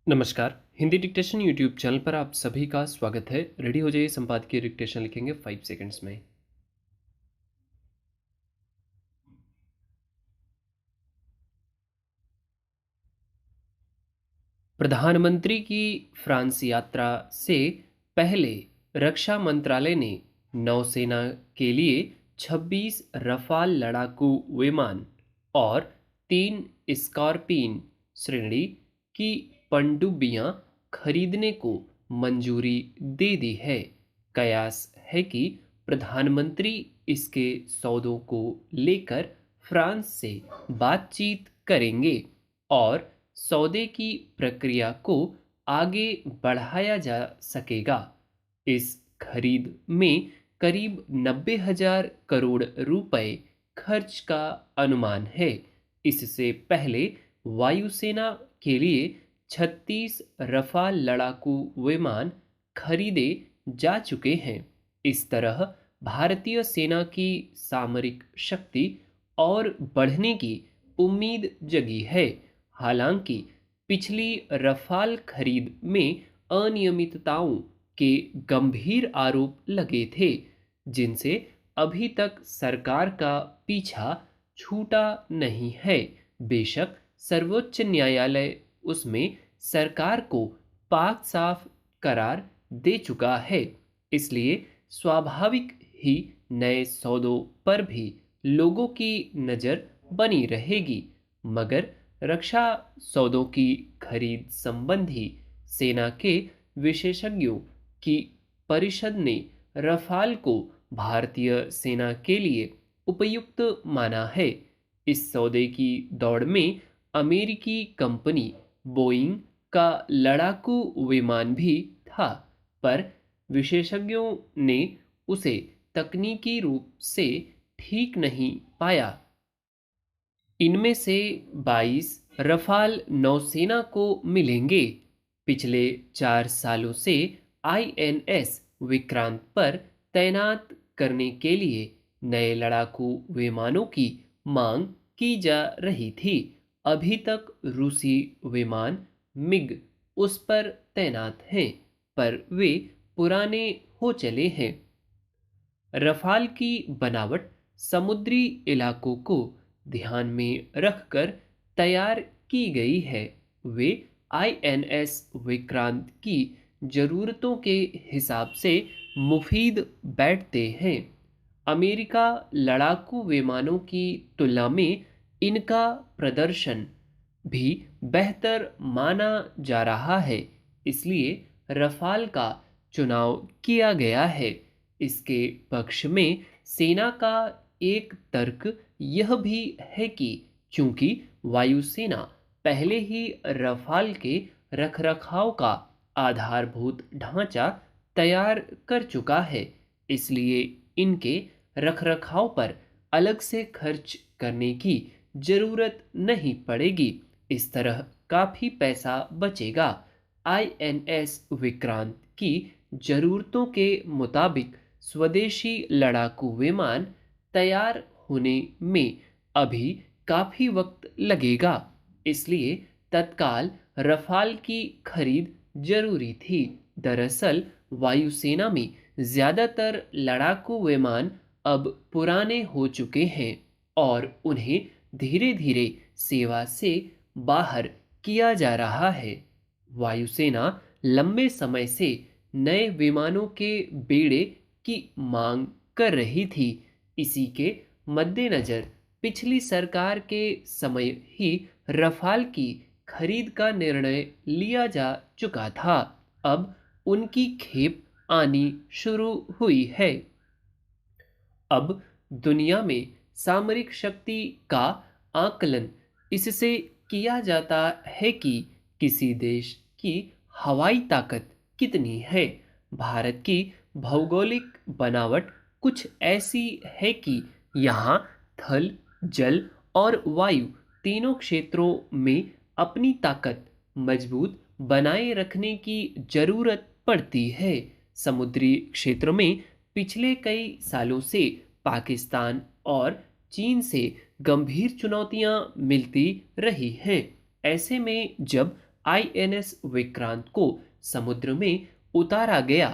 नमस्कार। Hindi dictation YouTube channel पर आप सभी का स्वागत है। रेडी हो जाइए, संपादकीय डिक्टेशन लिखेंगे 5 सेकंड्स में। प्रधानमंत्री की फ्रांस यात्रा से पहले रक्षा मंत्रालय ने नौसेना के लिए 26 रफाल लड़ाकू विमान और 3 स्कॉर्पियन श्रेणी की पनडुब्बियां खरीदने को मंजूरी दे दी है। कयास है कि प्रधानमंत्री इसके सौदों को लेकर फ्रांस से बातचीत करेंगे और सौदे की प्रक्रिया को आगे बढ़ाया जा सकेगा। इस खरीद में करीब 90,000 करोड़ रुपए खर्च का अनुमान है। इससे पहले वायुसेना के लिए 36 रफाल लड़ाकू विमान खरीदे जा चुके हैं। इस तरह भारतीय सेना की सामरिक शक्ति और बढ़ने की उम्मीद जगी है। हालांकि पिछली रफाल खरीद में अनियमितताओं के गंभीर आरोप लगे थे, जिनसे अभी तक सरकार का पीछा छूटा नहीं है। बेशक सर्वोच्च न्यायालय उसमें सरकार को पाक साफ करार दे चुका है, इसलिए स्वाभाविक ही नए सौदों पर भी लोगों की नज़र बनी रहेगी। मगर रक्षा सौदों की खरीद संबंधी सेना के विशेषज्ञों की परिषद ने रफाल को भारतीय सेना के लिए उपयुक्त माना है। इस सौदे की दौड़ में अमेरिकी कंपनी बोइंग का लड़ाकू विमान भी था, पर विशेषज्ञों ने उसे तकनीकी रूप से ठीक नहीं पाया। इनमें से 22 रफाल नौसेना को मिलेंगे। पिछले 4 सालों से आईएनएस विक्रांत पर तैनात करने के लिए नए लड़ाकू विमानों की मांग की जा रही थी। अभी तक रूसी विमान मिग उस पर तैनात हैं, पर वे पुराने हो चले हैं। रफाल की बनावट समुद्री इलाकों को ध्यान में रखकर तैयार की गई है। वे आईएनएस विक्रांत की ज़रूरतों के हिसाब से मुफीद बैठते हैं। अमेरिका लड़ाकू विमानों की तुलना में इनका प्रदर्शन भी बेहतर माना जा रहा है, इसलिए रफाल का चुनाव किया गया है। इसके पक्ष में सेना का एक तर्क यह भी है कि चूंकि वायुसेना पहले ही रफाल के रखरखाव का आधारभूत ढांचा तैयार कर चुका है, इसलिए इनके रखरखाव पर अलग से खर्च करने की जरूरत नहीं पड़ेगी। इस तरह काफी पैसा बचेगा। आईएनएस विक्रांत की जरूरतों के मुताबिक स्वदेशी लड़ाकू विमान तैयार होने में अभी काफी वक्त लगेगा, इसलिए तत्काल रफाल की खरीद जरूरी थी। दरअसल वायुसेना में ज्यादातर लड़ाकू विमान अब पुराने हो चुके हैं और उन्हें धीरे धीरे सेवा से बाहर किया जा रहा है। वायुसेना लंबे समय से नए विमानों के बेड़े की मांग कर रही थी। इसी के मद्देनजर पिछली सरकार के समय ही रफाल की खरीद का निर्णय लिया जा चुका था। अब उनकी खेप आनी शुरू हुई है। अब दुनिया में सामरिक शक्ति का आकलन इससे किया जाता है कि किसी देश की हवाई ताकत कितनी है। भारत की भौगोलिक बनावट कुछ ऐसी है कि यहाँ थल, जल और वायु तीनों क्षेत्रों में अपनी ताकत मजबूत बनाए रखने की जरूरत पड़ती है। समुद्री क्षेत्र में पिछले कई सालों से पाकिस्तान और चीन से गंभीर चुनौतियां मिलती रही हैं। ऐसे में जब आईएनएस विक्रांत को समुद्र में उतारा गया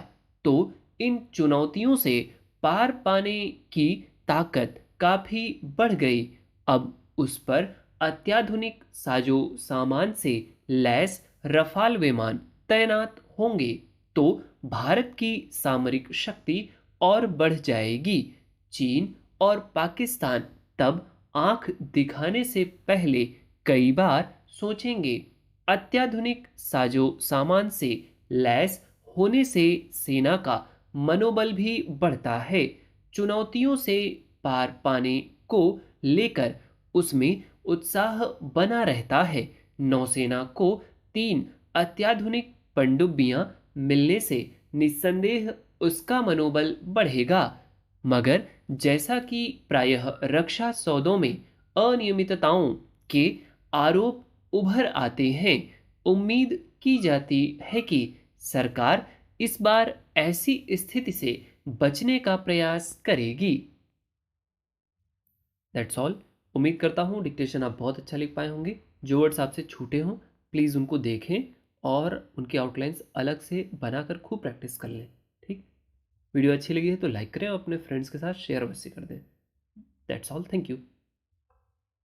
तो इन चुनौतियों से पार पाने की ताकत काफी बढ़ गई। अब उस पर अत्याधुनिक साजो सामान से लैस रफाल विमान तैनात होंगे तो भारत की सामरिक शक्ति और बढ़ जाएगी। चीन और पाकिस्तान तब आंख दिखाने से पहले कई बार सोचेंगे। अत्याधुनिक साजो सामान से लैस होने से सेना का मनोबल भी बढ़ता है। चुनौतियों से पार पाने को लेकर उसमें उत्साह बना रहता है। नौसेना को 3 अत्याधुनिक पनडुब्बियां मिलने से निस्संदेह उसका मनोबल बढ़ेगा। मगर जैसा कि प्रायः रक्षा सौदों में अनियमितताओं के आरोप उभर आते हैं, उम्मीद की जाती है कि सरकार इस बार ऐसी स्थिति से बचने का प्रयास करेगी। That's all. उम्मीद करता हूँ डिक्टेशन आप बहुत अच्छा लिख पाए होंगे। जो वर्ड्स आपसे छूटे हों प्लीज़ उनको देखें और उनकी आउटलाइंस अलग से बनाकर खूब प्रैक्टिस कर लें। ठीक। वीडियो अच्छी लगी है तो लाइक करें और अपने फ्रेंड्स के साथ शेयर अवश्य कर दें। That's all. Thank you.